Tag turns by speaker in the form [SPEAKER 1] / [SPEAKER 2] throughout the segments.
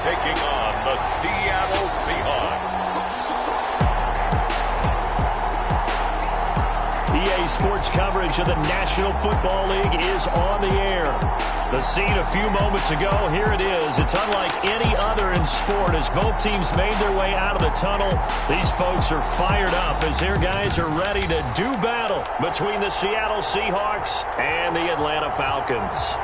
[SPEAKER 1] taking on the Seattle Seahawks.
[SPEAKER 2] EA Sports coverage of the National Football League is on the air. The scene a few moments ago, here it is. It's unlike any other in sport as both teams made their way out of the tunnel. These folks are fired up as their guys are ready to do battle between the Seattle Seahawks and the Atlanta Falcons.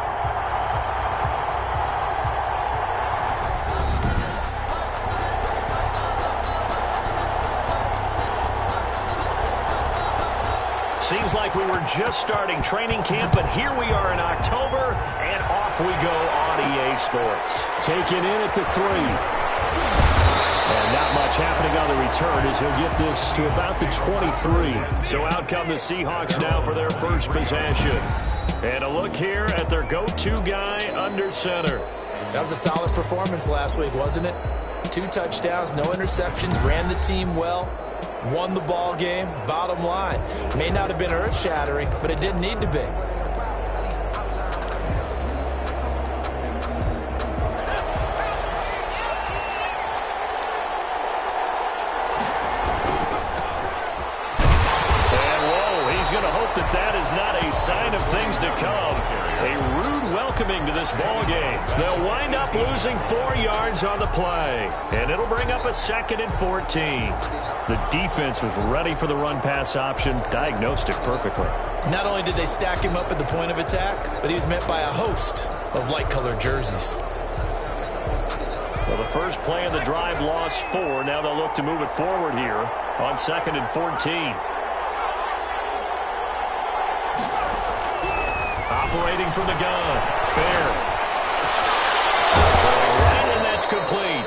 [SPEAKER 2] Seems like we were just starting training camp, but here we are in October, and off we go on EA Sports. Taken in at the 3. And not much happening on the return as he'll get this to about the 23. So out come the Seahawks now for their first possession. And a look here at their go-to guy under center.
[SPEAKER 3] That was a solid performance last week, wasn't it? 2 touchdowns, no interceptions, ran the team well. Won the ball game. Bottom line, may not have been earth-shattering, but it didn't need to be.
[SPEAKER 2] And whoa, he's going to hope that that is not a sign of things to come. A rude welcoming to this ball game. They'll wind up losing 4 yards on the play, and it'll bring up a 2nd and 14. The defense was ready for the run-pass option, diagnosed it perfectly.
[SPEAKER 3] Not only did they stack him up at the point of attack, but he was met by a host of light-colored jerseys.
[SPEAKER 2] Well, the first play of the drive lost 4. Now they'll look to move it forward here on 2nd and 14. Operating from the gun. Bear. Right, and that's complete.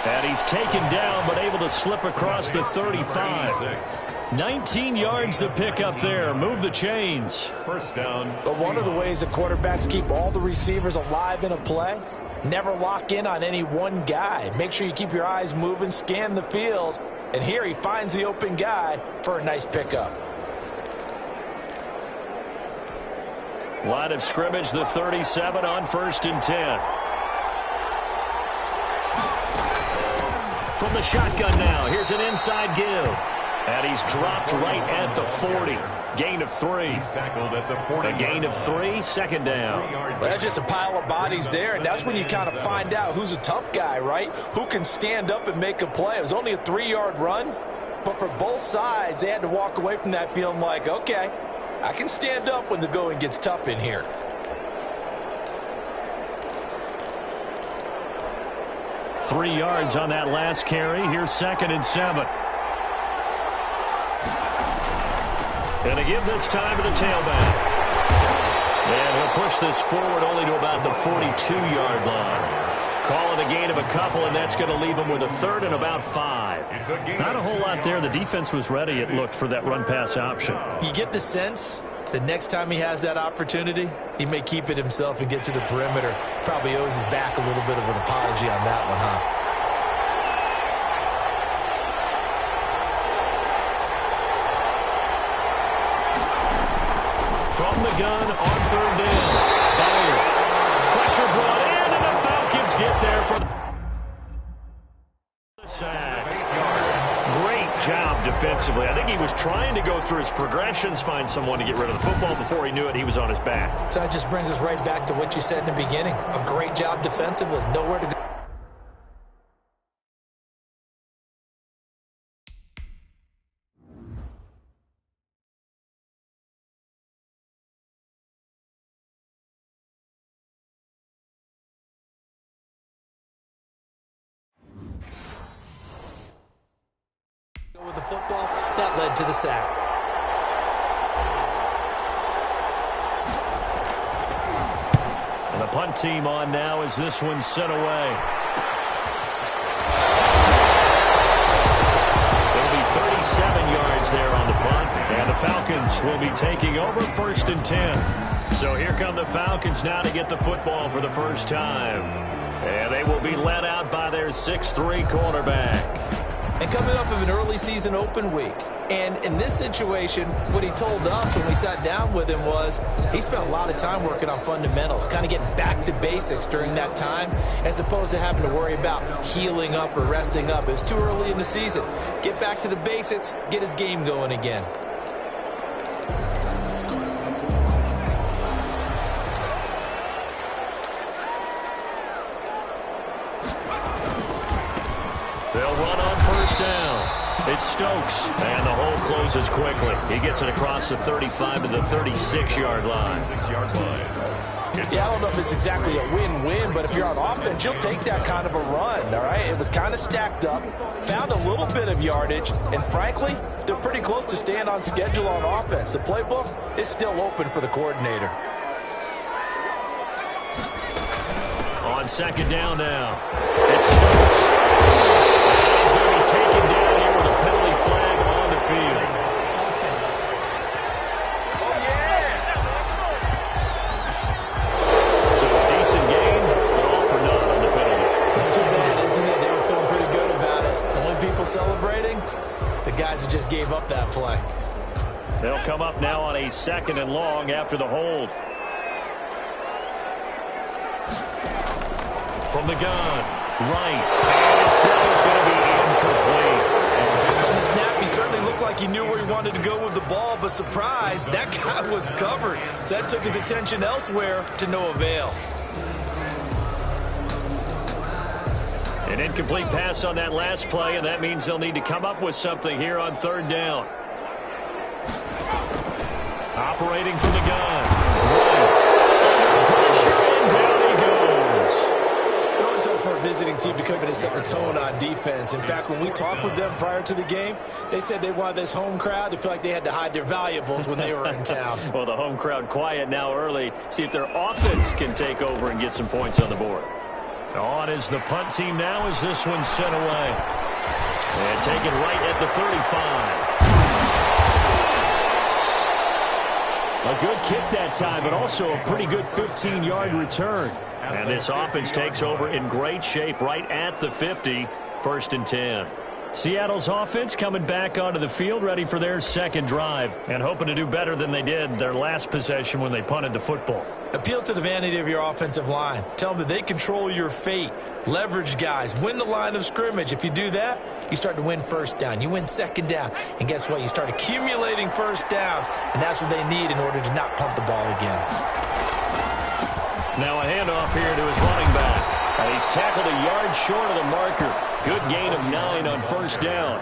[SPEAKER 2] And he's taken down, but able to slip across the 35. 19 yards to pick up there. Move the chains.
[SPEAKER 1] First down.
[SPEAKER 3] But one of the ways that quarterbacks keep all the receivers alive in a play, never lock in on any one guy. Make sure you keep your eyes moving, scan the field. And here he finds the open guy for a nice pickup.
[SPEAKER 2] Line of scrimmage, the 37 on 1st and 10. From the shotgun now, here's an inside give. And he's dropped right at the 40. Gain of 3.
[SPEAKER 1] He's tackled at the 40.
[SPEAKER 2] A gain of 3, 2nd down.
[SPEAKER 3] Well, that's just a pile of bodies there, and that's when you kind of find out who's a tough guy, right? Who can stand up and make a play. It was only a 3-yard run, but for both sides, they had to walk away from that feeling like, okay, I can stand up when the going gets tough in here.
[SPEAKER 2] Three yards on that last carry. Here's 2nd and 7. And to give this time to the tailback. And he'll push this forward only to about the 42-yard line. Call it a gain of a couple, and that's going to leave him with a 3rd and about 5. Not a whole lot there. The defense was ready, it looked, for that run-pass option.
[SPEAKER 3] You get the sense the next time he has that opportunity, he may keep it himself and get to the perimeter. Probably owes his back a little bit of an apology on that one, huh?
[SPEAKER 2] From the gun on 3rd down. Dyer. Pressure brought in, and the Falcons get there for the sack. Great job defensively. I think he was trying to go through his progressions, find someone to get rid of the football. Before he knew it, he was on his back.
[SPEAKER 3] So that just brings us right back to what you said in the beginning. A great job defensively. Nowhere to go. With the football, that led to the sack.
[SPEAKER 2] And the punt team on now as this one's sent away. It'll be 37 yards there on the punt, and the Falcons will be taking over 1st and 10. So here come the Falcons now to get the football for the first time. And they will be led out by their 6'3" quarterback.
[SPEAKER 3] and coming off of an early season open week. And in this situation, what he told us when we sat down with him was he spent a lot of time working on fundamentals, kind of getting back to basics during that time, as opposed to having to worry about healing up or resting up. It was too early in the season. Get back to the basics, get his game going again.
[SPEAKER 2] They'll run on first down. It's Stokes, and the hole closes quickly. He gets it across the 35 to the 36-yard line.
[SPEAKER 3] Yeah, I don't know if it's exactly a win-win, but if you're on offense, you'll take that kind of a run, all right? It was kind of stacked up, found a little bit of yardage, and frankly, they're pretty close to staying on schedule on offense. The playbook is still open for the coordinator.
[SPEAKER 2] On second down now, it's Stokes. He's going to be taken down here with a penalty flag on the field. So a decent game, but all for none on the penalty.
[SPEAKER 3] It's too bad, isn't it? They were feeling pretty good about it. The only people celebrating, the guys who just gave up that play.
[SPEAKER 2] They'll come up now on a second and long after the hold. From the gun, right, and his throw is going to be incomplete.
[SPEAKER 3] From the snap, he certainly looked like he knew where he wanted to go with the ball, but surprise, that guy was covered. So that took his attention elsewhere to no avail.
[SPEAKER 2] An incomplete pass on that last play, and that means they'll need to come up with something here on third down. Operating from the gun. Right. Pressure, and down he goes.
[SPEAKER 3] It always helps for a visiting team to come in and set the tone on defense. In fact, when we talked with them prior to the game, they said they wanted this home crowd to feel like they had to hide their valuables when they were in town.
[SPEAKER 2] Well, the home crowd quiet now early. See if their offense can take over and get some points on the board. On is the punt team now as this one's sent away. And taken right at the 35. A good kick that time, but also a pretty good 15-yard return. And this offense takes over in great shape right at the 50, 1st and 10. Seattle's offense coming back onto the field, ready for their second drive, and hoping to do better than they did their last possession when they punted the football.
[SPEAKER 3] Appeal to the vanity of your offensive line. Tell them that they control your fate. Leverage guys. Win the line of scrimmage. If you do that, you start to win first down. You win second down. And guess what? You start accumulating first downs, and that's what they need in order to not punt the ball again.
[SPEAKER 2] Now a handoff here to his running back. And he's tackled a yard short of the marker. Good gain of 9 on first down.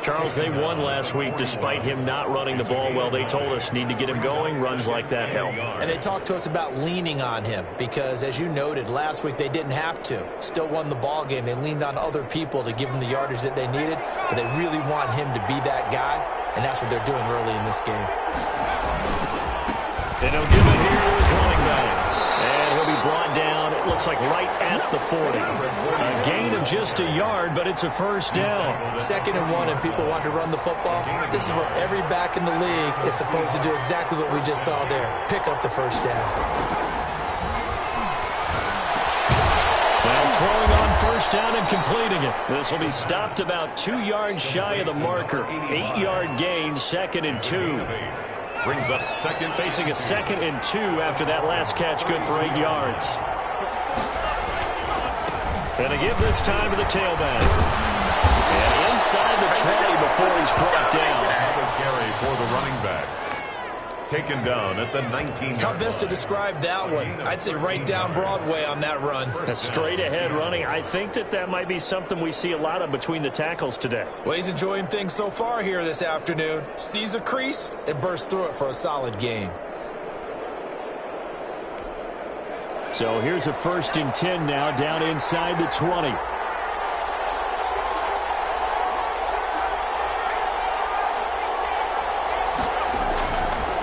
[SPEAKER 2] Charles, they won last week despite him not running the ball well. They told us need to get him going. Runs like that help.
[SPEAKER 3] And they talked to us about leaning on him because, as you noted, last week they didn't have to. Still won the ball game. They leaned on other people to give them the yardage that they needed, but they really want him to be that guy, and that's what they're doing early in this game.
[SPEAKER 2] And he'll give it here to his running back. And he'll be brought down, it looks like right at the 40. A gain of just a yard, but it's a first down.
[SPEAKER 3] 2nd and 1, and people want to run the football. This is where every back in the league is supposed to do exactly what we just saw there. Pick up the first down.
[SPEAKER 2] Now throwing on first down and completing it. This will be stopped about 2 yards shy of the marker. 8-yard gain, 2nd and 2.
[SPEAKER 1] Brings up second.
[SPEAKER 2] Facing a 2nd and 2 after that last catch, good for 8 yards. And a give this time to the tailback. And inside the 20 before he's brought down.
[SPEAKER 1] Carry for the running back. Taken down at the 19.
[SPEAKER 3] How best to describe that one? I'd say right down Broadway on that run.
[SPEAKER 2] A straight ahead running. I think that might be something we see a lot of between the tackles today.
[SPEAKER 3] Well, he's enjoying things so far here this afternoon. Sees a crease and bursts through it for a solid gain.
[SPEAKER 2] So here's a 1st and 10 now down inside the 20.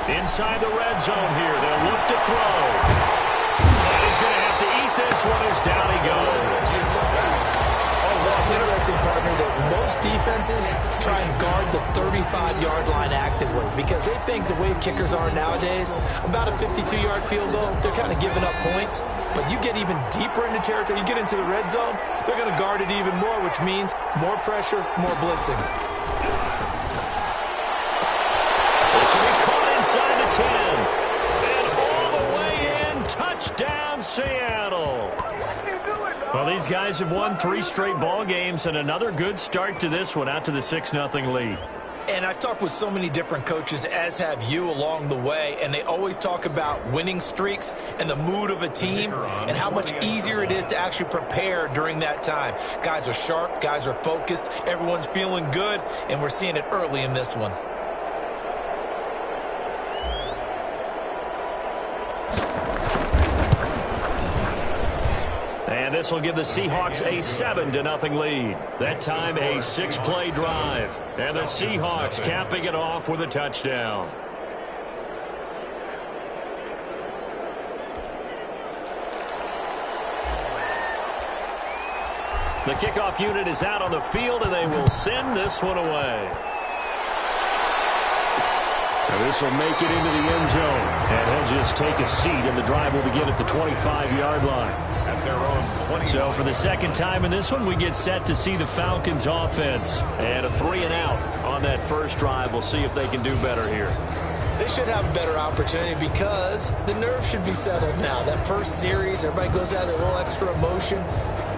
[SPEAKER 2] Inside the red zone here. They'll look to throw. And he's going to have to eat this one as down he goes.
[SPEAKER 3] It's interesting, partner, that most defenses defenses try and guard the 35-yard line actively because they think the way kickers are nowadays, about a 52-yard field goal, they're kind of giving up points. But you get even deeper into territory, you get into the red zone, they're going to guard it even more, which means more pressure, more blitzing.
[SPEAKER 2] This will be caught inside the 10. And all the way in, touchdown Seattle. Well, these guys have won 3 straight ball games and another good start to this one out to the 6-0 lead.
[SPEAKER 3] And I've talked with so many different coaches, as have you, along the way, and they always talk about winning streaks and the mood of a team and how much easier it is to actually prepare during that time. Guys are sharp, guys are focused, everyone's feeling good, and we're seeing it early in this one.
[SPEAKER 2] And this will give the Seahawks a 7-0 lead. That time a 6-play drive. And the Seahawks capping it off with a touchdown. The kickoff unit is out on the field, and they will send this one away. And this will make it into the end zone. And he'll just take a seat, and the drive will begin at the 25-yard line.
[SPEAKER 1] At their own 20.
[SPEAKER 2] So for the second time in this one, we get set to see the Falcons offense. And a 3-and-out on that first drive. We'll see if they can do better here.
[SPEAKER 3] They should have a better opportunity because the nerves should be settled now. That first series, everybody goes out with a little extra emotion.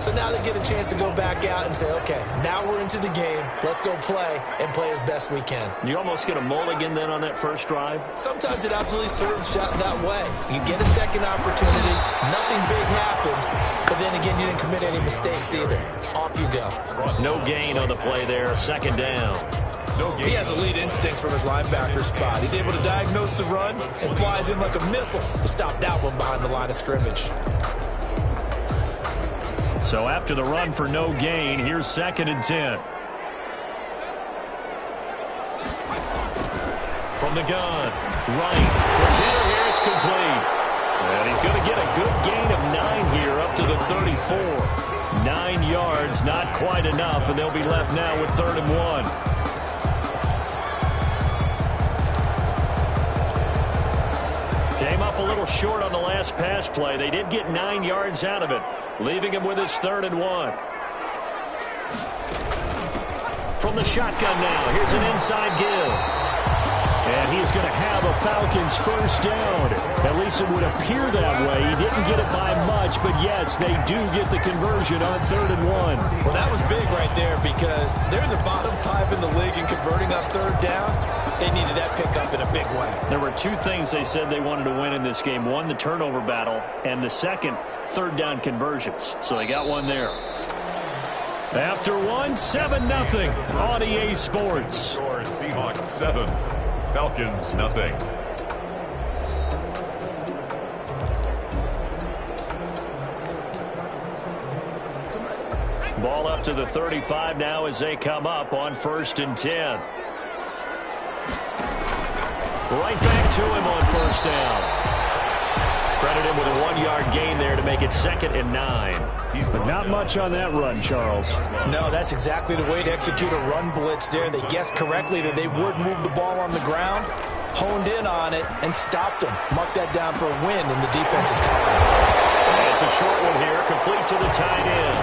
[SPEAKER 3] So now they get a chance to go back out and say, okay, now we're into the game. Let's go play and play as best we can.
[SPEAKER 2] You almost get a mulligan then on that first drive?
[SPEAKER 3] Sometimes it absolutely serves that way. You get a second opportunity. Nothing big happened. But then again, you didn't commit any mistakes either. Off you go.
[SPEAKER 2] No gain on the play there. Second down.
[SPEAKER 3] He has elite instincts from his linebacker spot. He's able to diagnose the run and flies in like a missile to stop that one behind the line of scrimmage.
[SPEAKER 2] So after the run for no gain, here's 2nd and 10. From the gun, right. For here, it's complete. And he's going to get a good gain of 9 here up to the 34. 9 yards, not quite enough, and they'll be left now with 3rd and 1. Came up a little short on the last pass play. They did get 9 yards out of it, leaving him with his 3rd and 1. From the shotgun now, here's an inside give. And he is going to have a Falcons first down. At least it would appear that way. He didn't get it by much, but yes, they do get the conversion on 3rd and 1.
[SPEAKER 3] Well, that was big right there because they're in the bottom 5 in the league and converting on 3rd down. They needed that pickup in a big way.
[SPEAKER 2] There were 2 things they said they wanted to win in this game. One, the turnover battle, and the second, 3rd down conversions. So they got one there. After one, 7-0 on EA Sports.
[SPEAKER 1] Score Seahawks 7, Falcons nothing.
[SPEAKER 2] Ball up to the 35 now as they come up on 1st and 10. Right back to him on 1st down. Credit him with a 1-yard gain there to make it 2nd and 9. But not much on that run, Charles.
[SPEAKER 3] No, that's exactly the way to execute a run blitz there. They guessed correctly that they would move the ball on the ground, honed in on it, and stopped them. Marked that down for a win in the defense's column.
[SPEAKER 2] It's a short one here, complete to the tight end.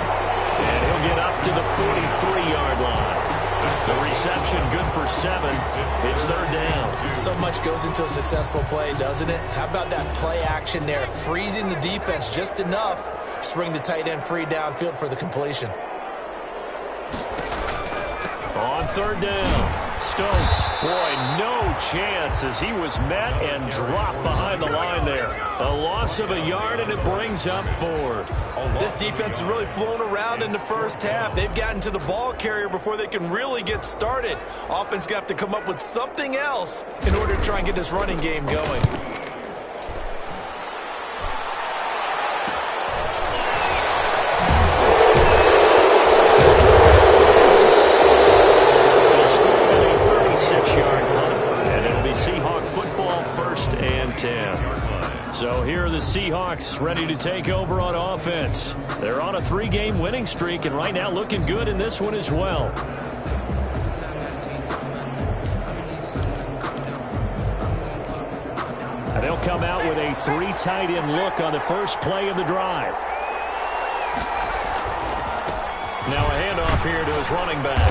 [SPEAKER 2] And he'll get up to the 43-yard line. The reception good for 7. It's 3rd down.
[SPEAKER 3] So much goes into a successful play, doesn't it? How about that play action there? Freezing the defense just enough to bring the tight end free downfield for the completion.
[SPEAKER 2] On 3rd down, Stokes. Boy, no chance as he was met and dropped behind the line there. A loss of a yard, and it brings up 4th.
[SPEAKER 3] This defense has really flown around in the first half. They've gotten to the ball carrier before they can really get started. Offense going to have to come up with something else in order to try and get this running game going.
[SPEAKER 2] So here are the Seahawks ready to take over on offense. They're on a 3-game winning streak and right now looking good in this one as well. They'll come out with a 3 tight end look on the first play of the drive. Now a handoff here to his running back.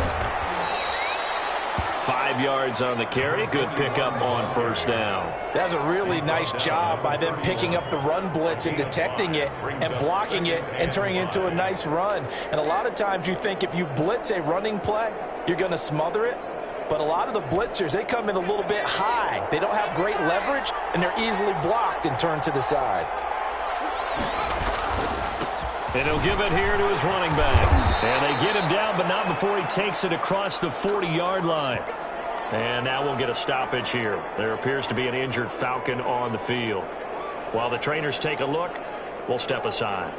[SPEAKER 2] 5 yards on the carry. Good pickup on first down.
[SPEAKER 3] That's a really nice job by them picking up the run blitz and detecting it and blocking it and turning it into a nice run. And a lot of times you think if you blitz a running play, you're going to smother it. But a lot of the blitzers, they come in a little bit high. They don't have great leverage, and they're easily blocked and turned to the side.
[SPEAKER 2] And he'll give it here to his running back. And they get him down, but not before he takes it across the 40-yard line. And now we'll get a stoppage here. There appears to be an injured Falcon on the field. While the trainers take a look, we'll step aside.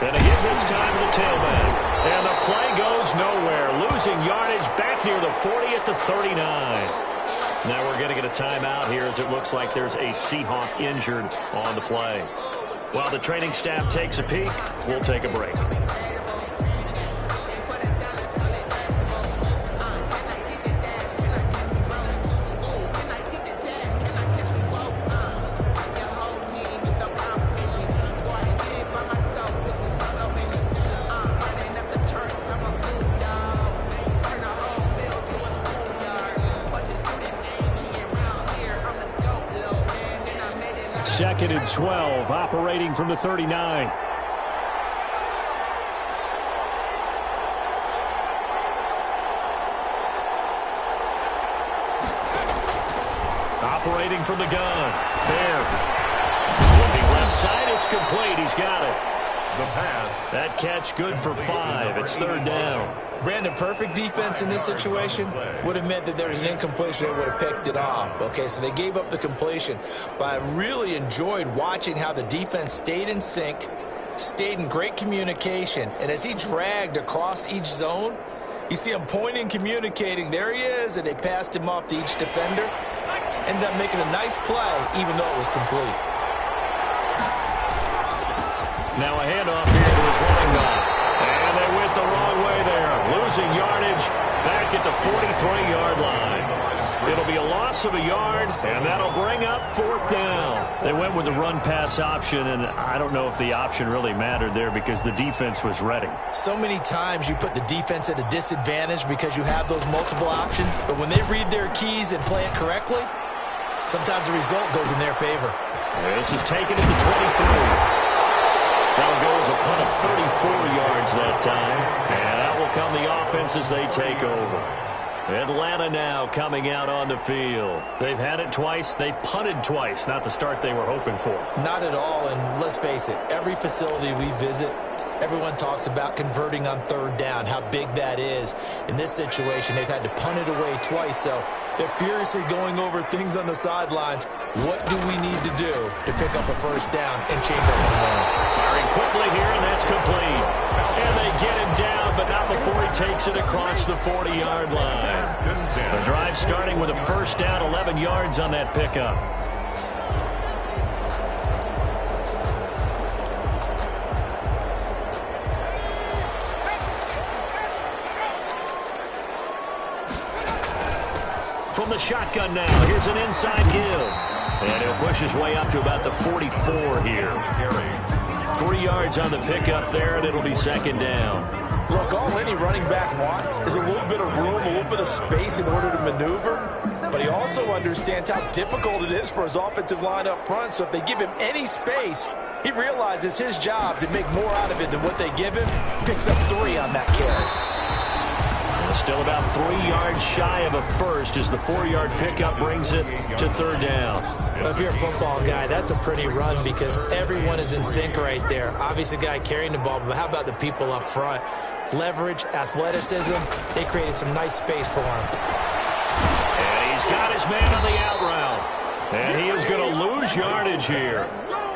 [SPEAKER 2] And again this time to the tailback. And the play goes nowhere. Losing yardage back near the 40 at the 39. Now we're going to get a timeout here as it looks like there's a Seahawk injured on the play. While the training staff takes a peek, we'll take a break. Second and 12, operating from the 39. Operating from the gun. There. Looking left side, it's complete. He's got it.
[SPEAKER 1] The pass.
[SPEAKER 2] That catch good for 5. It's third down.
[SPEAKER 3] Brandon, perfect defense in this situation would have meant that there was an incompletion. They would have picked it off. Okay, so they gave up the completion. But I really enjoyed watching how the defense stayed in sync, stayed in great communication. And as he dragged across each zone, you see him pointing, communicating. There he is, and they passed him off to each defender. Ended up making a nice play, even though it was complete.
[SPEAKER 2] Now a handoff here to his running back. And they went the wrong way there. Losing yardage back at the 43-yard line. It'll be a loss of a yard, and that'll bring up fourth down. They went with the run-pass option, and I don't know if the option really mattered there because the defense was ready.
[SPEAKER 3] So many times you put the defense at a disadvantage because you have those multiple options, but when they read their keys and play it correctly, sometimes the result goes in their favor.
[SPEAKER 2] This is taken at the 23. That'll go as a punt of 34 yards that time. And that will come the offense as they take over. Atlanta now coming out on the field. They've had it twice. They've punted twice. Not the start they were hoping for.
[SPEAKER 3] Not at all. And let's face it, every facility we visit, everyone talks about converting on third down, how big that is. In this situation, they've had to punt it away twice. So they're furiously going over things on the sidelines. What do we need to do to pick up a first down and change our momentum?
[SPEAKER 2] Firing quickly here, and that's complete. And they get him down, but not before he takes it across the 40-yard line. The drive starting with a first down, 11 yards on that pickup. From the shotgun now, here's an inside give. And he'll push his way up to about the 44 here. 3 yards on the pickup there, and it'll be second down.
[SPEAKER 3] Look, all any running back wants is a little bit of room, a little bit of space in order to maneuver. But he also understands how difficult it is for his offensive line up front. So if they give him any space, he realizes his job to make more out of it than what they give him. Picks up 3 on that carry.
[SPEAKER 2] Still about 3 yards shy of a first as the 4-yard pickup brings it to third down.
[SPEAKER 3] Well, if you're a football guy, that's a pretty run because everyone is in sync right there. Obviously, the guy carrying the ball, but how about the people up front? Leverage, athleticism, they created some nice space for him.
[SPEAKER 2] And he's got his man on the out route. And he is going to lose yardage here.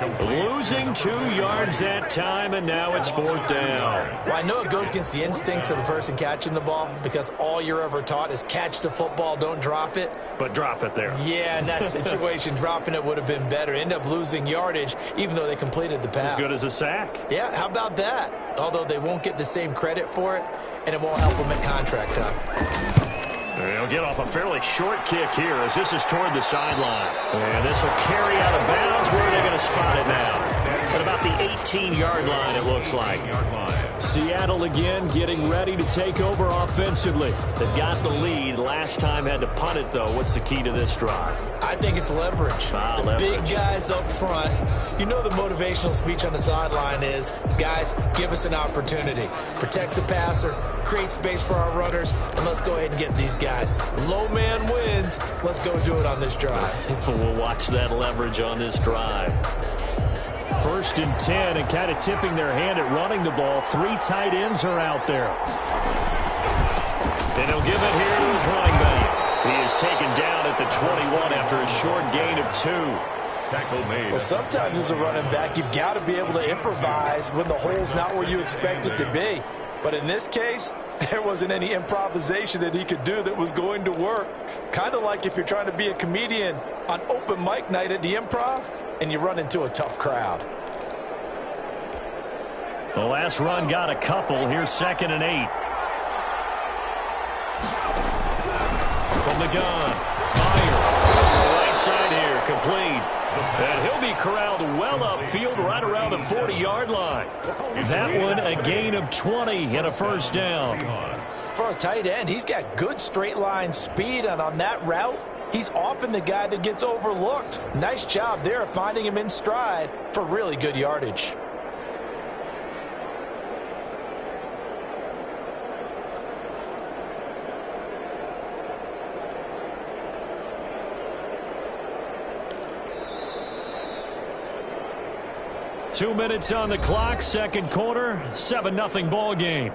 [SPEAKER 2] Losing 2 yards that time, and now it's 4th down.
[SPEAKER 3] Well, I know it goes against the instincts of the person catching the ball because all you're ever taught is catch the football, don't drop it.
[SPEAKER 2] But drop it there.
[SPEAKER 3] Yeah, in that situation, dropping it would have been better. End up losing yardage, even though they completed the pass.
[SPEAKER 2] As good as a sack.
[SPEAKER 3] Yeah, how about that? Although they won't get the same credit for it, and it won't help them at contract time.
[SPEAKER 2] They'll get off a fairly short kick here as this is toward the sideline. And this will carry out of bounds. Where are they going to spot it now? At about the 18-yard line, it looks like. Seattle again getting ready to take over offensively. They've got the lead. Last time had to punt it, though. What's the key to this drive?
[SPEAKER 3] I think it's leverage.
[SPEAKER 2] Leverage.
[SPEAKER 3] Big guys up front. You know the motivational speech on the sideline is, guys, give us an opportunity. Protect the passer, create space for our runners, and let's go ahead and get these guys. Low man wins. Let's go do it on this drive.
[SPEAKER 2] We'll watch that leverage on this drive. 1st and 10, and kind of tipping their hand at running the ball. 3 tight ends are out there. And he'll give it here to his running back. He is taken down at the 21 after a short gain of 2.
[SPEAKER 1] Tackle made.
[SPEAKER 3] Well, sometimes as a running back, you've got to be able to improvise when the hole's not where you expect it to be. But in this case, there wasn't any improvisation that he could do that was going to work. Kind of like if you're trying to be a comedian on open mic night at the Improv and you run into a tough crowd.
[SPEAKER 2] The last run got a couple. Here's 2nd and 8. From the gun, Meyer goes to the right side here, complete. And he'll be corralled well upfield right around the 40-yard line. That one a gain of 20 and a 1st down.
[SPEAKER 3] For a tight end, he's got good straight line speed, and on that route, he's often the guy that gets overlooked. Nice job there of finding him in stride for really good yardage.
[SPEAKER 2] Two minutes on the clock, 2nd quarter, 7-0 ball game.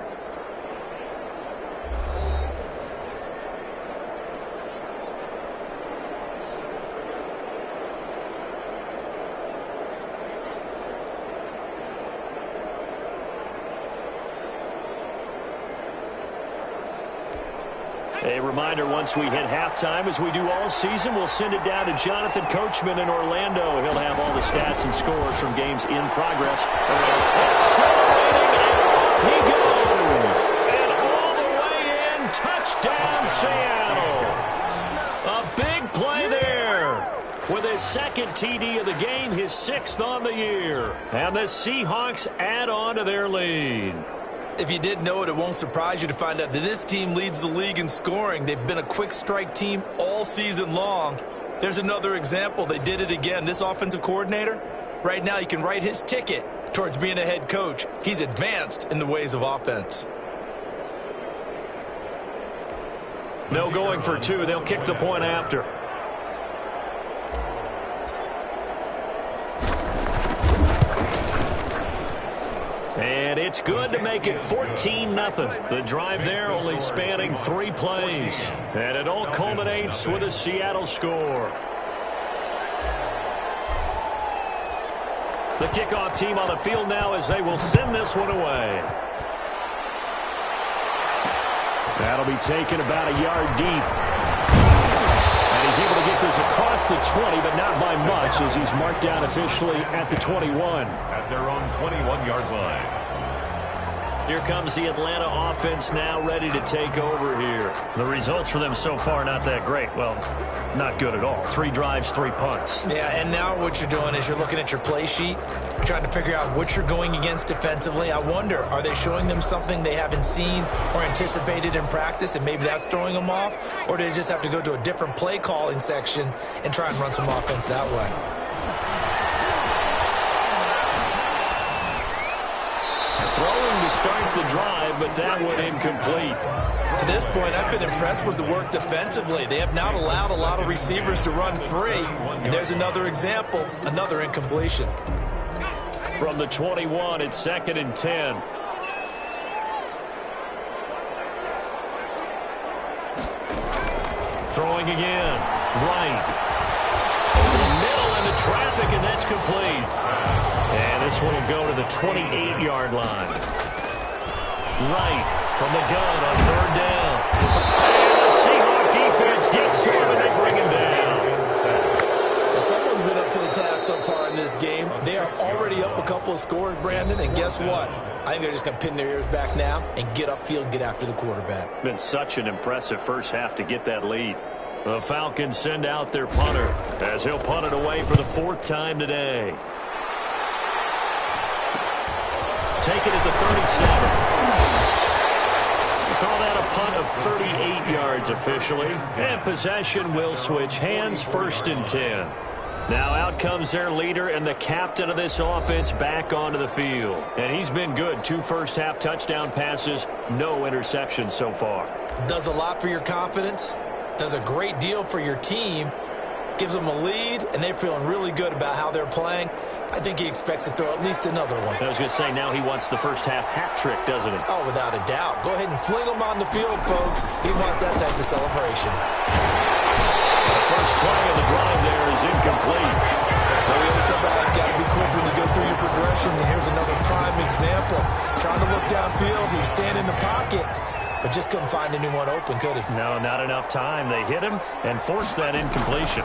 [SPEAKER 2] A reminder, once we hit halftime, as we do all season, we'll send it down to Jonathan Coachman in Orlando. He'll have all the stats and scores from games in progress. Accelerating, and off he goes. And all the way in, touchdown Seattle. A big play there. With his 2nd TD of the game, his 6th on the year. And the Seahawks add on to their lead.
[SPEAKER 3] If you didn't know it, it won't surprise you to find out that this team leads the league in scoring. They've been a quick strike team all season long. There's another example. They did it again. This offensive coordinator, right now, you can write his ticket towards being a head coach. He's advanced in the ways of offense.
[SPEAKER 2] No going for 2. They'll kick the point after. And it's good to make it 14-0. The drive there only spanning 3 plays. And it all culminates with a Seattle score. The kickoff team on the field now as they will send this one away. That'll be taken about a yard deep. And he's able to get this across the 20, but not by much, as he's marked down officially at the 21.
[SPEAKER 1] At their own 21-yard line.
[SPEAKER 2] Here comes the Atlanta offense now ready to take over here. The results for them so far not that great. Well, not good at all. 3 drives, 3 punts.
[SPEAKER 3] Yeah, and now what you're doing is you're looking at your play sheet, trying to figure out what you're going against defensively. I wonder, are they showing them something they haven't seen or anticipated in practice, and maybe that's throwing them off? Or do they just have to go to a different play calling section and try and run some offense that way?
[SPEAKER 2] Throwing to start the drive, but that one incomplete.
[SPEAKER 3] To this point, I've been impressed with the work defensively. They have not allowed a lot of receivers to run free. And there's another example, another incompletion.
[SPEAKER 2] From the 21, it's 2nd and 10. Throwing again. Right. Over the middle, and the traffic, and that's complete. And this one will go to the 28-yard line. Right from the gun on third down. And the Seahawks defense gets to him, and they bring him down.
[SPEAKER 3] Someone's been up to the task so far in this game. They are already up a couple of scores, Brandon, and guess what? I think they're just going to pin their ears back now and get upfield and get after the quarterback.
[SPEAKER 2] Been such an impressive first half to get that lead. The Falcons send out their punter as he'll punt it away for the 4th time today. Take it at the 37. We call that a punt of 38 yards officially. And possession will switch hands, 1st and 10. Now out comes their leader and the captain of this offense back onto the field. And he's been good. 2 first-half touchdown passes, no interceptions so far.
[SPEAKER 3] Does a lot for your confidence. Does a great deal for your team. Gives them a lead, and they're feeling really good about how they're playing. I think he expects to throw at least another one.
[SPEAKER 2] I was going to say, now he wants the first-half hat trick, doesn't he?
[SPEAKER 3] Oh, without a doubt. Go ahead and fling him on the field, folks. He wants that type of celebration.
[SPEAKER 2] The first play of the drive there is incomplete.
[SPEAKER 3] Now, we always talk about how you got to be quick when you go through your progressions, and here's another prime example. Trying to look downfield, he was standing in the pocket, but just couldn't find anyone open, could he?
[SPEAKER 2] No, not enough time. They hit him and forced that incompletion.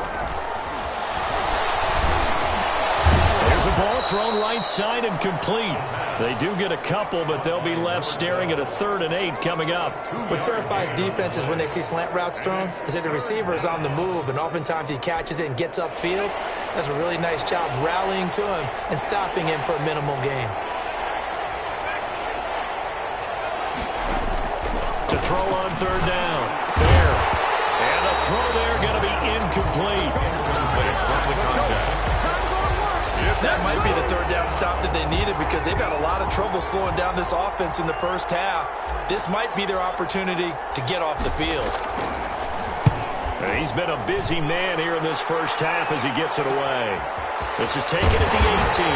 [SPEAKER 2] There's a ball thrown right side and complete. They do get a couple, but they'll be left staring at a 3rd and 8 coming up.
[SPEAKER 3] What terrifies defenses when they see slant routes thrown is that the receiver is on the move, and oftentimes he catches it and gets upfield. Does a really nice job rallying to him and stopping him for a minimal gain.
[SPEAKER 2] To throw on 3rd down. There. And the throw there going to be incomplete.
[SPEAKER 3] That might be the 3rd down stop that they needed because they've had a lot of trouble slowing down this offense in the first half. This might be their opportunity to get off the field.
[SPEAKER 2] He's been a busy man here in this first half as he gets it away. This is taken at the 18.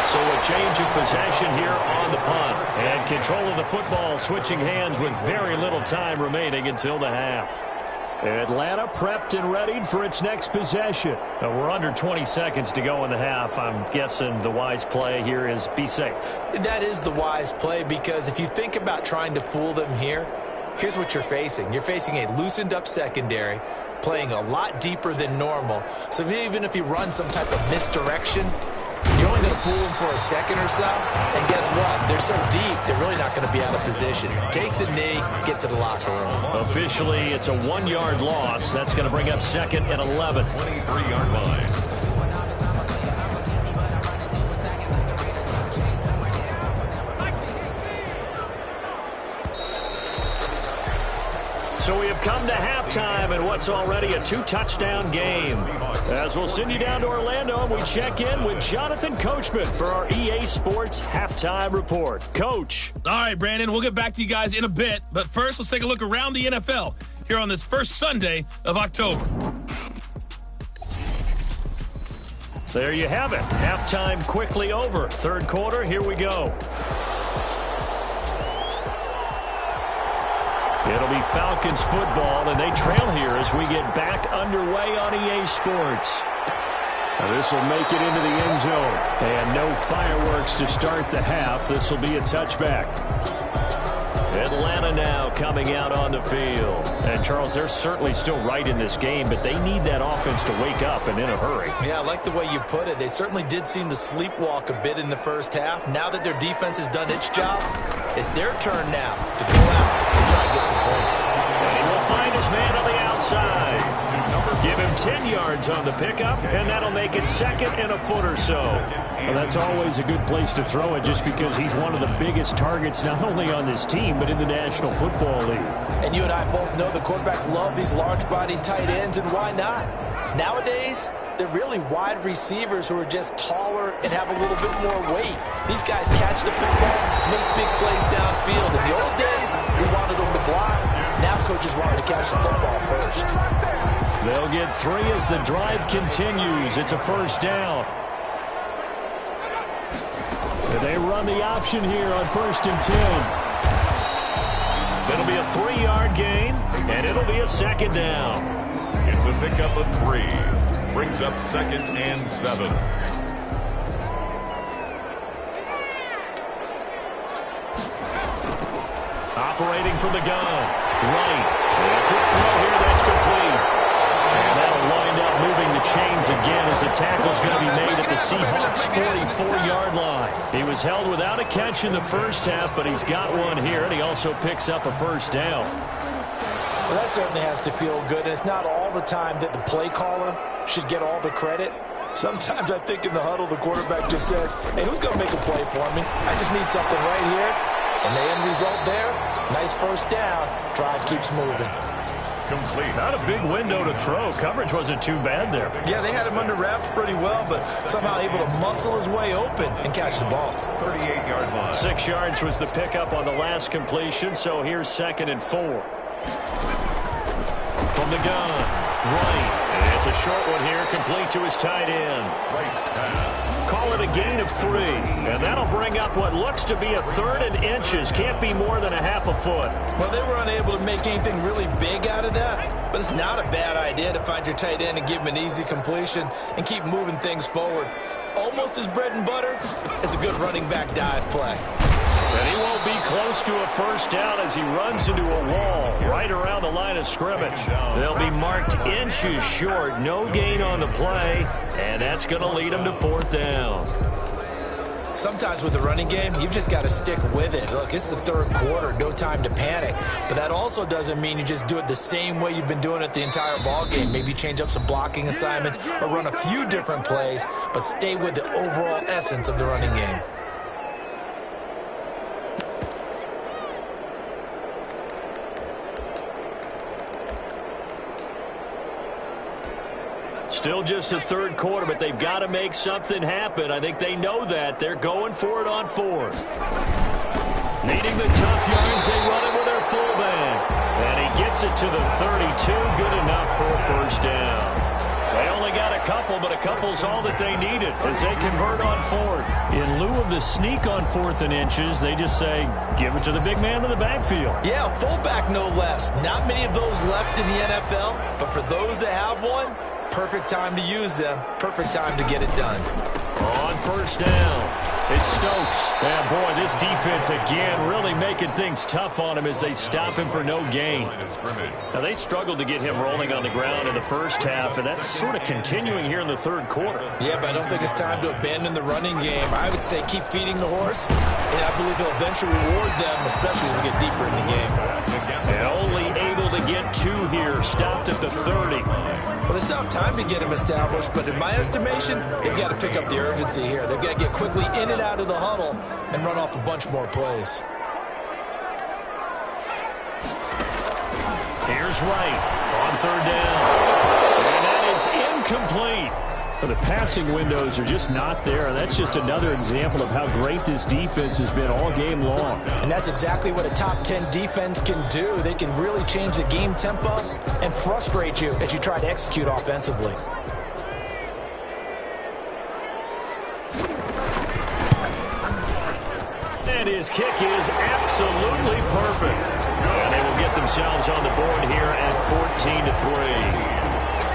[SPEAKER 2] So a change of possession here on the punt. And control of the football switching hands with very little time remaining until the half. Atlanta prepped and readied for its next possession. We're under 20 seconds to go in the half. I'm guessing the wise play here is be safe.
[SPEAKER 3] That is the wise play because if you think about trying to fool them here, here's what you're facing. You're facing a loosened up secondary, playing a lot deeper than normal. So even if you run some type of misdirection, you're only going to fool them for a second or so. And guess what? They're so deep, they're really not going to be out of position. Take the knee, get to the locker room.
[SPEAKER 2] Officially, it's a 1-yard loss. That's going to bring up 2nd and 11.
[SPEAKER 1] 23-yard line.
[SPEAKER 2] So we have come to halftime in what's already a 2-touchdown game. As we'll send you down to Orlando, and we check in with Jonathan Coachman for our EA Sports Halftime Report. Coach.
[SPEAKER 4] All right, Brandon, we'll get back to you guys in a bit. But first, let's take a look around the NFL here on this first Sunday of October.
[SPEAKER 2] There you have it. Halftime quickly over. 3rd quarter, here we go. It'll be Falcons football, and they trail here as we get back underway on EA Sports. Now this will make it into the end zone. And no fireworks to start the half. This will be a touchback. Atlanta now coming out on the field. And, Charles, they're certainly still right in this game, but they need that offense to wake up and in a hurry.
[SPEAKER 3] Yeah, I like the way you put it. They certainly did seem to sleepwalk a bit in the first half. Now that their defense has done its job, it's their turn now to go out and try and get some points.
[SPEAKER 2] And he will find his man on the outside. Give him 10 yards on the pickup, and that'll make it 2nd and a foot or so. Well, that's always a good place to throw it just because he's one of the biggest targets not only on this team but in the National Football League.
[SPEAKER 3] And you and I both know the quarterbacks love these large-bodied tight ends, and why not? Nowadays, they're really wide receivers who are just taller and have a little bit more weight. These guys catch the football, make big plays downfield. In the old days, we wanted them to block. Now coaches want them to catch the football first.
[SPEAKER 2] They'll get 3 as the drive continues. It's a 1st down. And they run the option here on 1st and 10. It'll be a 3-yard gain, And it'll be a second down.
[SPEAKER 1] It's a pickup of 3. Brings up 2nd and 7.
[SPEAKER 2] Operating from the gun. Right. And a quick throw here. That's complete. And that'll wind up moving the chains again as the tackle's going to be made at the Seahawks' 44-yard line. He was held without a catch in the first half, but he's got one here, and he also picks up a first down.
[SPEAKER 3] Well, that certainly has to feel good, and it's not all the time that the play caller should get all the credit. Sometimes I think in the huddle, the quarterback just says, hey, who's going to make a play for me? I just need something right here. And the end result there, nice first down. Drive keeps moving.
[SPEAKER 1] Complete.
[SPEAKER 2] Not a big window to throw. Coverage wasn't too bad there.
[SPEAKER 3] Yeah, they had him under wraps pretty well, but somehow able to muscle his way open and catch the ball.
[SPEAKER 1] 38-yard line.
[SPEAKER 2] 6 yards was the pickup on the last completion, so here's 2nd and 4. From the gun, right. And it's a short one here, complete to his tight end.
[SPEAKER 1] Right pass.
[SPEAKER 2] Call it a gain of 3, and that'll bring up what looks to be a 3rd and inches. Can't be more than a half a foot.
[SPEAKER 3] Well, they were unable to make anything really big out of that, but it's not a bad idea to find your tight end and give him an easy completion and keep moving things forward. Almost as bread and butter as a good running back dive play.
[SPEAKER 2] And he won't be close to a first down as he runs into a wall right around the line of scrimmage. They'll be marked inches short, no gain on the play, and that's going to lead him to 4th down.
[SPEAKER 3] Sometimes with the running game, you've just got to stick with it. Look, it's the 3rd quarter, no time to panic. But that also doesn't mean you just do it the same way you've been doing it the entire ball game. Maybe change up some blocking assignments or run a few different plays, but stay with the overall essence of the running game.
[SPEAKER 2] Still just a 3rd quarter, but they've got to make something happen. I think they know that. They're going for it on 4th. Needing the tough yards, they run it with their fullback. And he gets it to the 32. Good enough for a first down. They only got a couple, but a couple's all that they needed as they convert on 4th. In lieu of the sneak on 4th and inches, they just say, give it to the big man in the backfield.
[SPEAKER 3] Yeah, fullback no less. Not many of those left in the NFL, but for those that have one, perfect time to use them. Perfect time to get it done.
[SPEAKER 2] On first down, it's Stokes. And boy, this defense again really making things tough on him as they stop him for no gain. Now, they struggled to get him rolling on the ground in the first half, and that's sort of continuing here in the 3rd quarter.
[SPEAKER 3] Yeah, but I don't think it's time to abandon the running game. I would say keep feeding the horse, and I believe he'll eventually reward them, especially as we get deeper in the game.
[SPEAKER 2] And only able to get 2 here, stopped at the 30.
[SPEAKER 3] Well, they still have time to get him established, but in my estimation, they've got to pick up the urgency here. They've got to get quickly in and out of the huddle and run off a bunch more plays.
[SPEAKER 2] Here's Wright on 3rd down. And that is incomplete. The passing windows are just not there, and that's just another example of how great this defense has been all game long.
[SPEAKER 3] And that's exactly what a top 10 defense can do. They can really change the game tempo and frustrate you as you try to execute offensively.
[SPEAKER 2] And his kick is absolutely perfect. And they will get themselves on the board here at 14-3.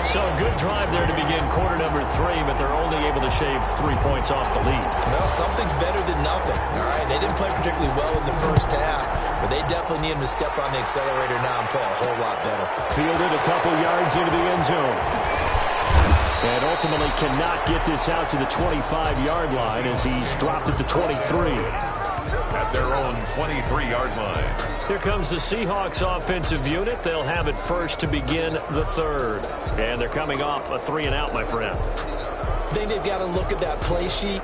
[SPEAKER 2] So a good drive there to begin quarter number 3, but they're only able to shave 3 points off the lead.
[SPEAKER 3] Well, something's better than nothing, all right? They didn't play particularly well in the first half, but they definitely need him to step on the accelerator now and play a whole lot better.
[SPEAKER 2] Fielded a couple yards into the end zone. And ultimately cannot get this out to the 25-yard line as he's dropped at the 23.
[SPEAKER 1] At their own 23-yard line.
[SPEAKER 2] Here comes the Seahawks offensive unit. They'll have it first to begin the 3rd. And they're coming off a 3-and-out, my friend.
[SPEAKER 3] I think they've got to look at that play sheet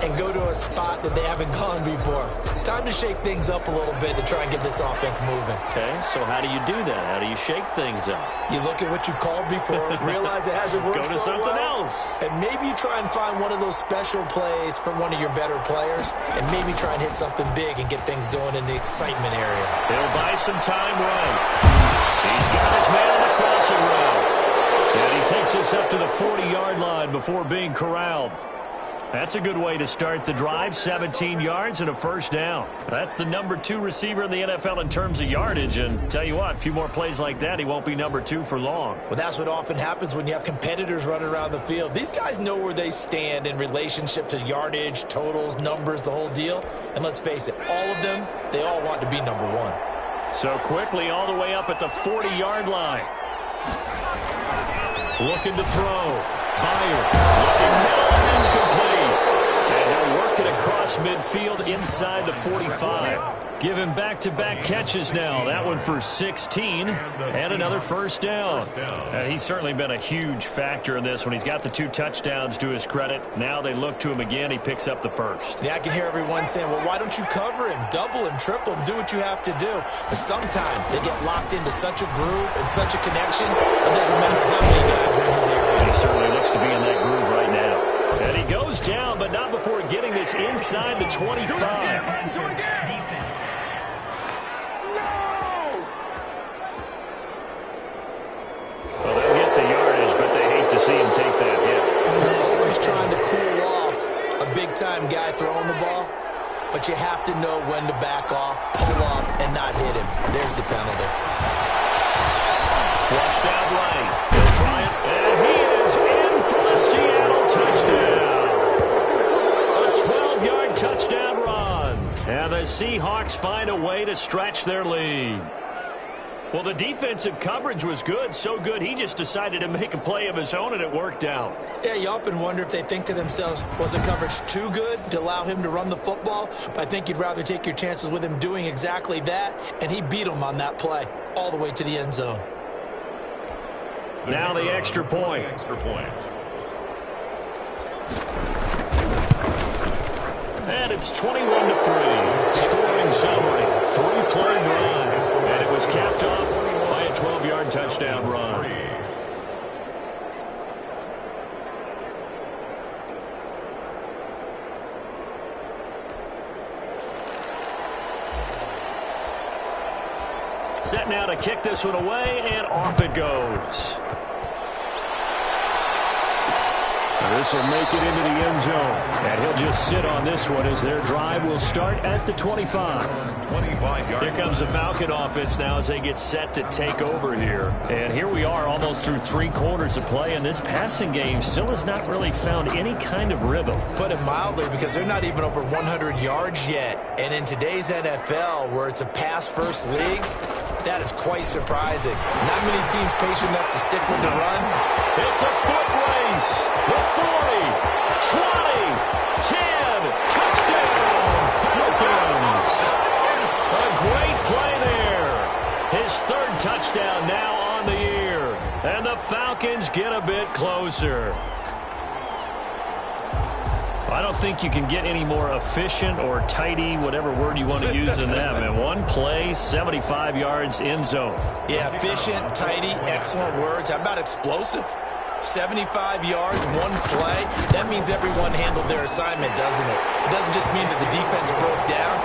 [SPEAKER 3] and go to a spot that they haven't gone before. Time to shake things up a little bit to try and get this offense moving.
[SPEAKER 2] Okay, so how do you do that? How do you shake things up?
[SPEAKER 3] You look at what you've called before, realize it hasn't worked
[SPEAKER 2] so
[SPEAKER 3] so
[SPEAKER 2] something
[SPEAKER 3] well,
[SPEAKER 2] else.
[SPEAKER 3] and maybe you try and find one of those special plays from one of your better players, and maybe try and hit something big and get things going in the excitement area.
[SPEAKER 2] He'll buy some time right. He's got his man on the crossing route. And he takes us up to the 40-yard line before being corralled. That's a good way to start the drive. 17 yards and a first down. That's the number 2 receiver in the NFL in terms of yardage. And tell you what, a few more plays like that, he won't be number 2 for long.
[SPEAKER 3] Well, that's what often happens when you have competitors running around the field. These guys know where they stand in relationship to yardage, totals, numbers, the whole deal. And let's face it, all of them, they all want to be number 1.
[SPEAKER 2] So quickly all the way up at the 40-yard line. Looking to throw. Byer looking middle, and it's complete. And he'll work it across midfield inside the 45. Give him back-to-back catches now. That one for 16 and another first down. And he's certainly been a huge factor in this when he's got the 2 touchdowns to his credit. Now they look to him again. He picks up the first.
[SPEAKER 3] Yeah, I can hear everyone saying, well, why don't you cover him, double him, triple him, do what you have to do. But sometimes they get locked into such a groove and such a connection, it doesn't matter how many guys are in his area.
[SPEAKER 2] He certainly looks to be in that groove right now. And he goes down, but not before getting this inside the 25. Well, they'll get the yardage, but they hate to see him take that hit.
[SPEAKER 3] They're always trying to cool off a big-time guy throwing the ball, but you have to know when to back off, pull up, and not hit him. There's the penalty.
[SPEAKER 2] Flushed out right. He'll try it, and he is in for the Seattle touchdown. A 12-yard touchdown run. And the Seahawks find a way to stretch their lead. Well, the defensive coverage was good, so good he just decided to make a play of his own, and it worked out.
[SPEAKER 3] Yeah, you often wonder if they think to themselves, was the coverage too good to allow him to run the football? But I think you'd rather take your chances with him doing exactly that, and he beat him on that play all the way to the end zone.
[SPEAKER 2] Now the extra point. And it's 21-3. Scoring summary. 3-play drive. And it was capped off by a 12-yard touchdown run. Set now to kick this one away, and off it goes. This will make it into the end zone. And he'll just sit on this one as their drive will start at the 25. Here comes the Falcon offense now as they get set to take over here. And here we are almost through 3 quarters of play, and this passing game still has not really found any kind of rhythm.
[SPEAKER 3] Put it mildly, because they're not even over 100 yards yet. And in today's NFL, where it's a pass-first league, that is quite surprising. Not many teams patient enough to stick with the run.
[SPEAKER 2] It's a foot race. The 40, 20, 10, touchdown, Falcons. A great play there. His 3rd touchdown now on the year. And the Falcons get a bit closer. I don't think you can get any more efficient or tidy, whatever word you want to use in that. And 1 play, 75 yards, end zone.
[SPEAKER 3] Yeah, efficient, tidy, excellent words. How about explosive? 75 yards, 1 play. That means everyone handled their assignment, doesn't it? It doesn't just mean that the defense broke down.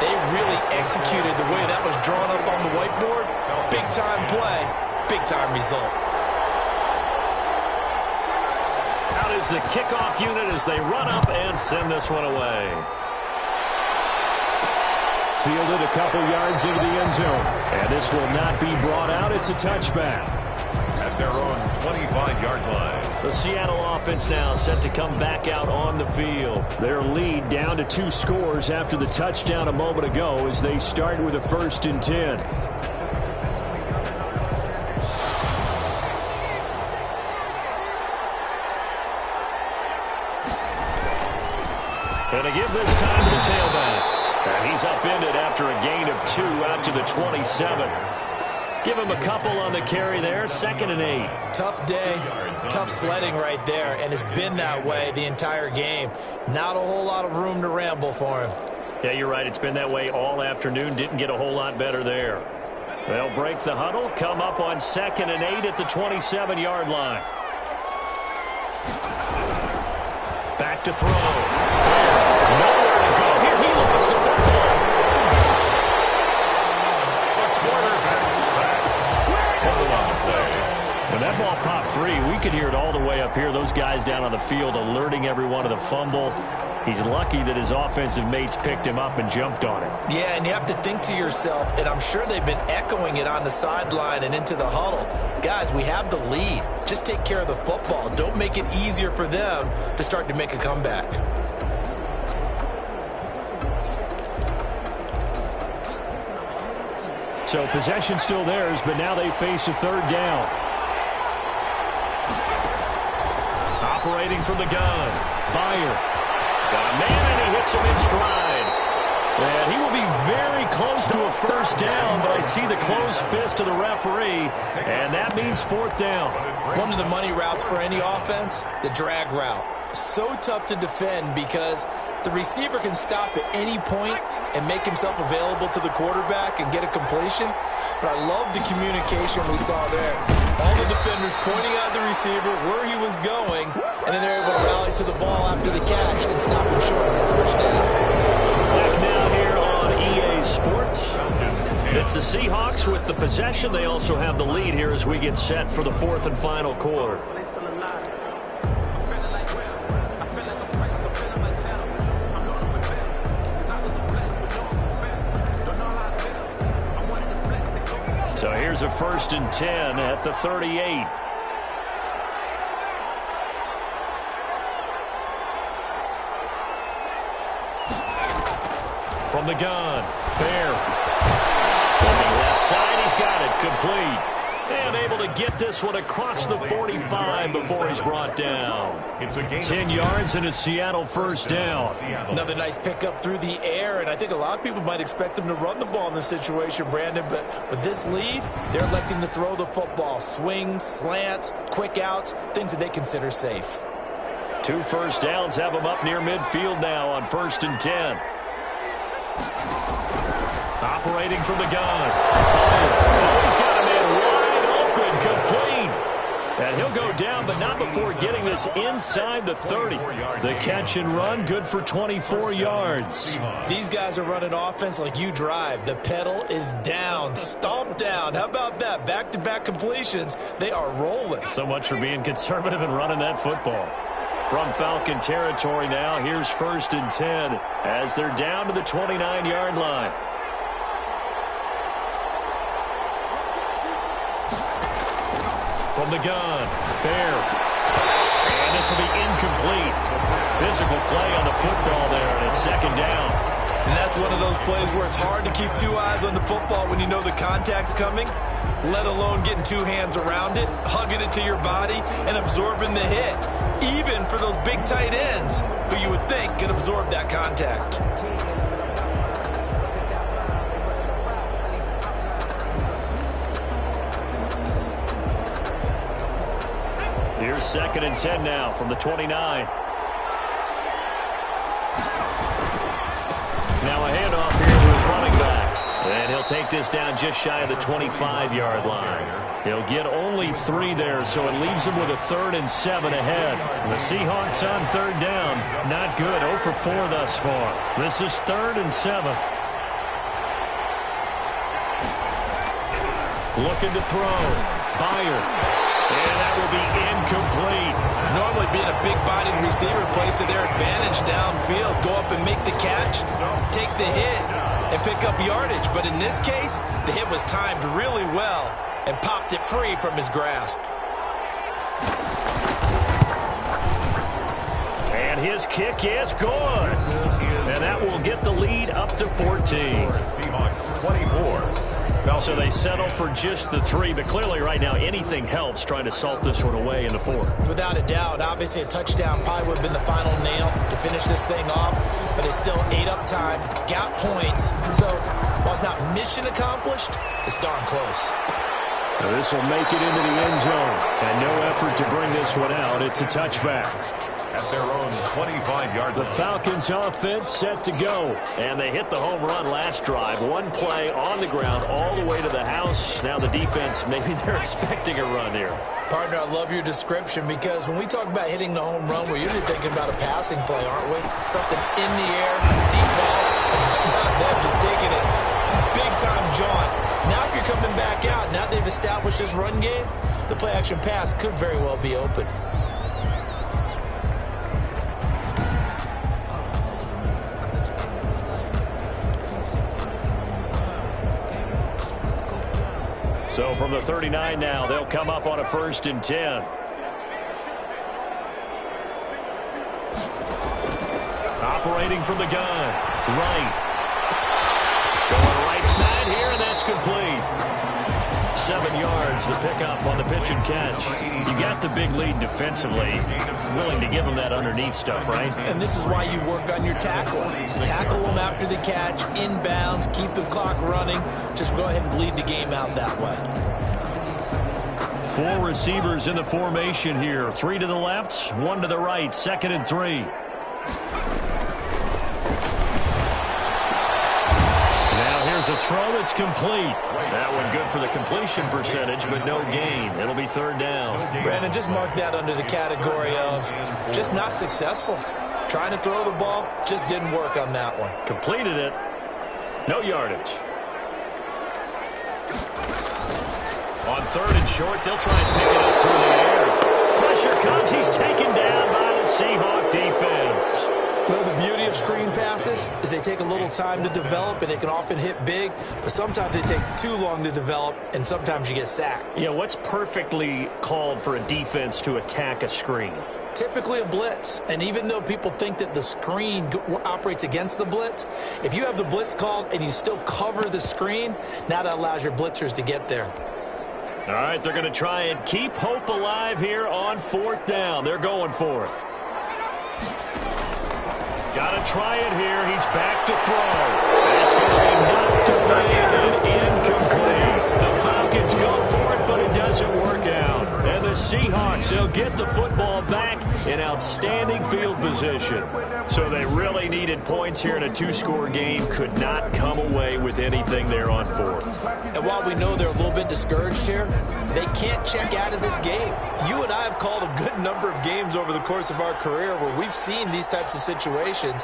[SPEAKER 3] They really executed the way that was drawn up on the whiteboard. Big-time play, big-time result.
[SPEAKER 2] Is the kickoff unit as they run up and send this one away. Fielded a couple yards into the end zone. And this will not be brought out. It's a touchback.
[SPEAKER 1] At their own 25-yard line.
[SPEAKER 2] The Seattle offense now set to come back out on the field. Their lead down to 2 scores after the touchdown a moment ago as they start with a 1st and 10. And to give this time to the tailback. And he's upended after a gain of 2 out to the 27. Give him a couple on the carry there. 2nd and 8.
[SPEAKER 3] Tough day, tough sledding right there, and it's been that way the entire game. Not a whole lot of room to ramble for him.
[SPEAKER 2] Yeah, you're right. It's been that way all afternoon. Didn't get a whole lot better there. They'll break the huddle, come up on 2nd and 8 at the 27-yard line. Back to throw. Nowhere to go. Here he lost the football.
[SPEAKER 1] The quarterback sacked. Hold on the play.
[SPEAKER 2] When that ball popped free, we could hear it all the way up here. Those guys down on the field alerting everyone of the fumble. He's lucky that his offensive mates picked him up and jumped on it.
[SPEAKER 3] Yeah, and you have to think to yourself, and I'm sure they've been echoing it on the sideline and into the huddle. Guys, we have the lead. Just take care of the football. Don't make it easier for them to start to make a comeback.
[SPEAKER 2] So possession still theirs, but now they face a third down. Operating from the gun, Byer. Got a man, and he hits him in stride. And he will be very close to a first down, but I see the closed fist of the referee, and that means fourth down.
[SPEAKER 3] One of the money routes for any offense, the drag route. So tough to defend because the receiver can stop at any point and make himself available to the quarterback and get a completion. But I love the communication we saw there. All the defenders pointing out the receiver where he was going, and then they're able to rally to the ball after the catch and stop him short of a first down.
[SPEAKER 2] Back now here on EA Sports. It's the Seahawks with the possession. They also have the lead here as we get set for the fourth and final quarter. So here's a 1st and 10 at the 38. From the gun, Bear. Looking left side, he's got it, complete. And able to get this one across the 45 before he's brought down. 10 yards and a Seattle first down.
[SPEAKER 3] Another nice pickup through the air, and I think a lot of people might expect them to run the ball in this situation, Brandon, but with this lead, they're electing to throw the football. Swings, slants, quick outs, things that they consider safe.
[SPEAKER 2] 2 first downs have them up near midfield now on 1st and 10. Operating from the gun. Oh, he's got a man wide open, complete. And he'll go down, but not before getting this inside the 30. The catch and run, good for 24 yards.
[SPEAKER 3] These guys are running offense like you drive. The pedal is down, stomp down. How about that? Back-to-back completions. They are rolling.
[SPEAKER 2] So much for being conservative and running that football. From Falcon territory now, here's 1st and 10 as they're down to the 29-yard line. From the gun, Bear. And this will be incomplete. Physical play on the football there, and it's 2nd down.
[SPEAKER 3] And that's one of those plays where it's hard to keep 2 eyes on the football when you know the contact's coming, let alone getting 2 hands around it, hugging it to your body, and absorbing the hit. Even for those big tight ends who you would think can absorb that contact.
[SPEAKER 2] Here's 2nd and 10 now from the 29. Now a handoff here to his running back. And he'll take this down just shy of the 25-yard line. He'll get only 3 there, so it leaves him with a 3rd and 7 ahead. The Seahawks on 3rd down. Not good. 0 for 4 thus far. This is 3rd and 7. Looking to throw. Byer. And that will be incomplete.
[SPEAKER 3] Normally being a big-bodied receiver plays to their advantage downfield. Go up and make the catch, take the hit, and pick up yardage. But in this case, the hit was timed really well and popped it free from his grasp.
[SPEAKER 2] And his kick is good. And that will get the lead up to 14.
[SPEAKER 1] Seahawks 24.
[SPEAKER 2] So they settle for just the 3, but clearly right now anything helps trying to salt this one away in the 4th.
[SPEAKER 3] Without a doubt, obviously a touchdown probably would have been the final nail to finish this thing off, but it's still ate up time, got points. So while it's not mission accomplished, it's darn close.
[SPEAKER 2] Now this will make it into the end zone, and no effort to bring this one out. It's a touchback.
[SPEAKER 1] At their own 25-yard line.
[SPEAKER 2] The Falcons offense set to go. And they hit the home run last drive. 1 play on the ground all the way to the house. Now the defense, maybe they're expecting a run here.
[SPEAKER 3] Partner, I love your description because when we talk about hitting the home run, we're usually thinking about a passing play, aren't we? Something in the air, deep ball, and not them just taking it big time jaunt. Now if you're coming back out, now they've establish this run game, the play-action pass could very well be open.
[SPEAKER 2] So from the 39 now, they'll come up on a 1st and 10. Operating from the gun. Right. Going right side here, and that's complete. 7 yards, the pickup on the pitch and catch. You got the big lead defensively. Willing to give them that underneath stuff, right?
[SPEAKER 3] And this is why you work on your tackling. Tackle them after the catch, inbounds, keep the clock running. Just go ahead and bleed the game out that way.
[SPEAKER 2] 4 receivers in the formation here. 3 to the left, 1 to the right. 2nd and 3. Here's a throw that's complete. That one good for the completion percentage, but no gain. It'll be 3rd down.
[SPEAKER 3] Brandon, just mark that under the category of just not successful. Trying to throw the ball, just didn't work on that one.
[SPEAKER 2] Completed it. No yardage. On 3rd and short, they'll try and pick it up through the air. Pressure comes. He's taken down by the Seahawk defense.
[SPEAKER 3] Well, the beauty of screen passes is they take a little time to develop, and they can often hit big, but sometimes they take too long to develop, and sometimes you get sacked.
[SPEAKER 2] Yeah, what's perfectly called for a defense to attack a screen?
[SPEAKER 3] Typically a blitz, and even though people think that the screen operates against the blitz, if you have the blitz called and you still cover the screen, now that allows your blitzers to get there.
[SPEAKER 2] All right, they're going to try and keep hope alive here on 4th down. They're going for it. Got to try it here. He's back to throw. That's going to be knocked away and incomplete. The Falcons go for it, but it doesn't work out. And the Seahawks, they'll get the football back in outstanding field position. So they really needed points here in a 2-score game. Could not come away with anything there on 4th.
[SPEAKER 3] And while we know they're a little bit discouraged here, they can't check out of this game. You and I have called a good number of games over the course of our career where we've seen these types of situations.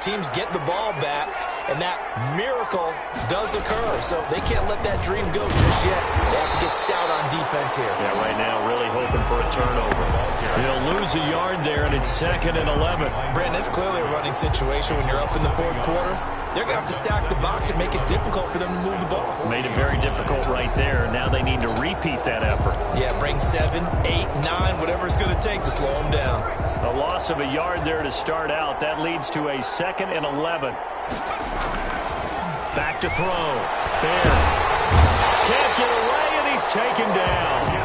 [SPEAKER 3] Teams get the ball back, and that miracle does occur. So they can't let that dream go just yet. They have to get stout on defense here.
[SPEAKER 2] Yeah, right now really hoping for a turnover. They'll lose a yard there, and it's 2nd and 11.
[SPEAKER 3] Brandon, it's clearly a running situation when you're up in the 4th quarter. They're going to have to stack the box and make it difficult for them to move the ball.
[SPEAKER 2] Made it very difficult right there. Now they need to repeat that effort.
[SPEAKER 3] Yeah, bring 7, 8, 9, whatever it's going to take to slow them down.
[SPEAKER 2] A loss of a yard there to start out. That leads to a 2nd and 11. Back to throw. There. Can't get away, and he's taken down.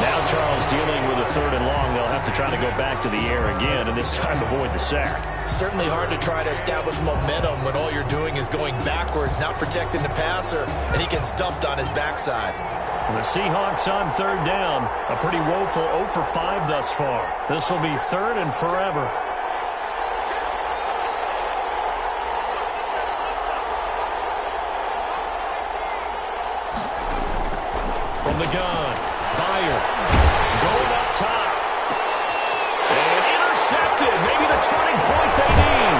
[SPEAKER 2] Now Charles dealing with a 3rd and long. They'll have to try to go back to the air again, and this time avoid the sack.
[SPEAKER 3] Certainly hard to try to establish momentum when all you're doing is going backwards, not protecting the passer, and he gets dumped on his backside.
[SPEAKER 2] The Seahawks on 3rd down. A pretty woeful 0 for 5 thus far. This will be 3rd and forever. From the gun, Byer going up top. And intercepted. Maybe the turning point they need.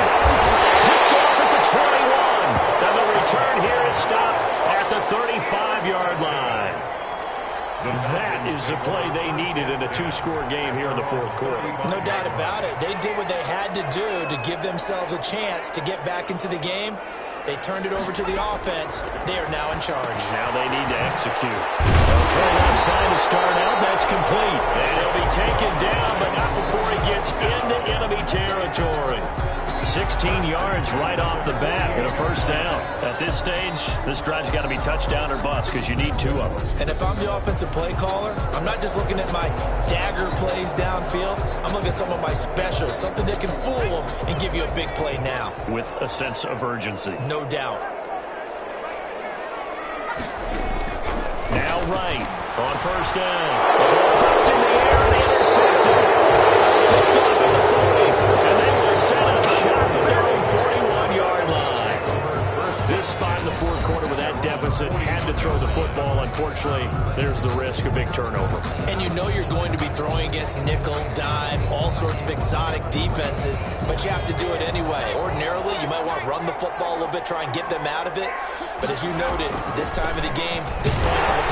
[SPEAKER 2] Picked off at the 21. And the return here is stopped at the 35-yard line. That is the play they needed in a 2-score game here in the 4th quarter.
[SPEAKER 3] No doubt about it. They did what they had to do to give themselves a chance to get back into the game. They turned it over to the offense. They are now in charge.
[SPEAKER 2] Now they need to execute. Throw left side to start out. That's complete. And he'll be taken down, but not before he gets into enemy territory. 16 yards right off the bat and a 1st down. At this stage, this drive's got to be touchdown or bust because you need 2 of them.
[SPEAKER 3] And if I'm the offensive play caller, I'm not just looking at my dagger plays downfield. I'm looking at some of my specials, something that can fool them and give you a big play now.
[SPEAKER 2] With a sense of urgency.
[SPEAKER 3] No doubt.
[SPEAKER 2] Now right on 1st down. Popped in the air and intercepted. Picked off at the 40. And they will set up shop at their own 41-yard line. This spot in the 4th quarter with that deficit had to throw the football. Unfortunately, there's the risk of big turnover.
[SPEAKER 3] And you know you're going to be throwing against nickel, dime, all sorts of exotic defenses, but you have to do it anyway. Ordinarily, you might want to run the football a little bit, try and get them out of it. But as you noted, this time of the game, this point on the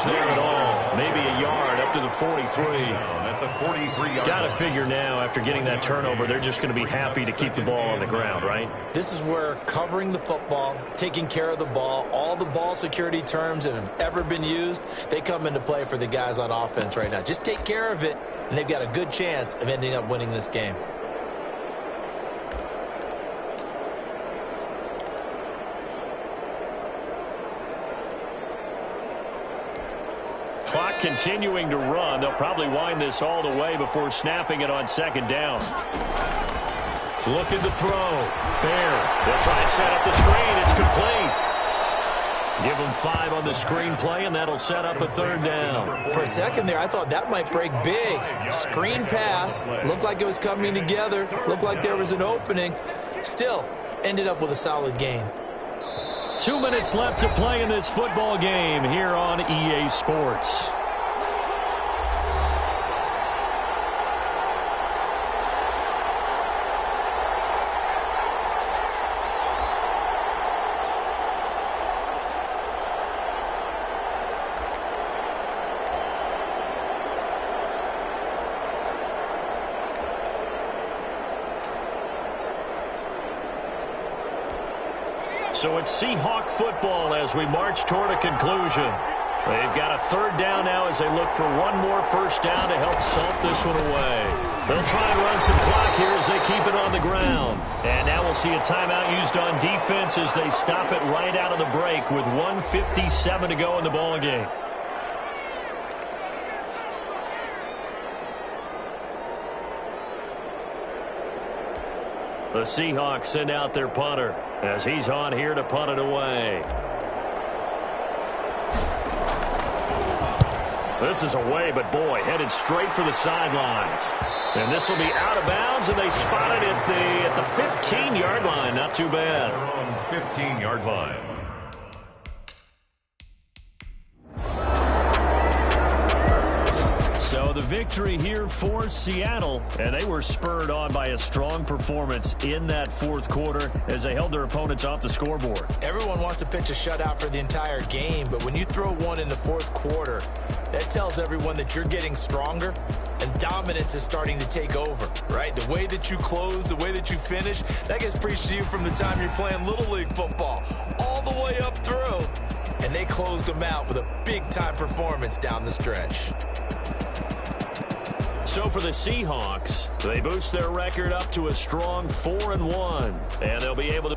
[SPEAKER 2] much there at all. Maybe a yard up to the 43.
[SPEAKER 1] At the 43-yard
[SPEAKER 2] Got to
[SPEAKER 1] line.
[SPEAKER 2] figure now, after getting that turnover, they're just going to be happy to keep the ball on the ground, right?
[SPEAKER 3] This is where covering the football, taking care of the ball, all the ball security terms that have ever been used, they come into play for the guys on offense right now. Just take care of it, and they've got a good chance of ending up winning this game.
[SPEAKER 2] Clock continuing to run. They'll probably wind this all the way before snapping it on second down. Looking to throw. There. They'll try and set up the screen. It's complete. Give them 5 on the screen play, and that'll set up a third down.
[SPEAKER 3] For a second there, I thought that might break big. Screen pass. Looked like it was coming together. Looked like there was an opening. Still, ended up with a solid gain.
[SPEAKER 2] 2 minutes left to play in this football game here on EA Sports. So it's Seahawk football as we march toward a conclusion. They've got a third down now as they look for one more first down to help salt this one away. They'll try and run some clock here as they keep it on the ground. And now we'll see a timeout used on defense as they stop it right out of the break with 1:57 to go in the ball game. The Seahawks send out their punter as he's on here to punt it away. This is away, but boy, headed straight for the sidelines. And this will be out of bounds, and they spot it at the 15-yard line. Not too bad.
[SPEAKER 1] They're on 15-yard line.
[SPEAKER 2] So the victory here for Seattle, and they were spurred on by a strong performance in that fourth quarter as they held their opponents off the scoreboard.
[SPEAKER 3] Everyone wants to pitch a shutout for the entire game, but when you throw one in the fourth quarter, that tells everyone that you're getting stronger and dominance is starting to take over, right? The way that you close, the way that you finish, that gets preached to you from the time you're playing Little League football all the way up through. And they closed them out with a big-time performance down the stretch.
[SPEAKER 2] So for the Seahawks, they boost their record up to a strong 4-1, and they'll be able to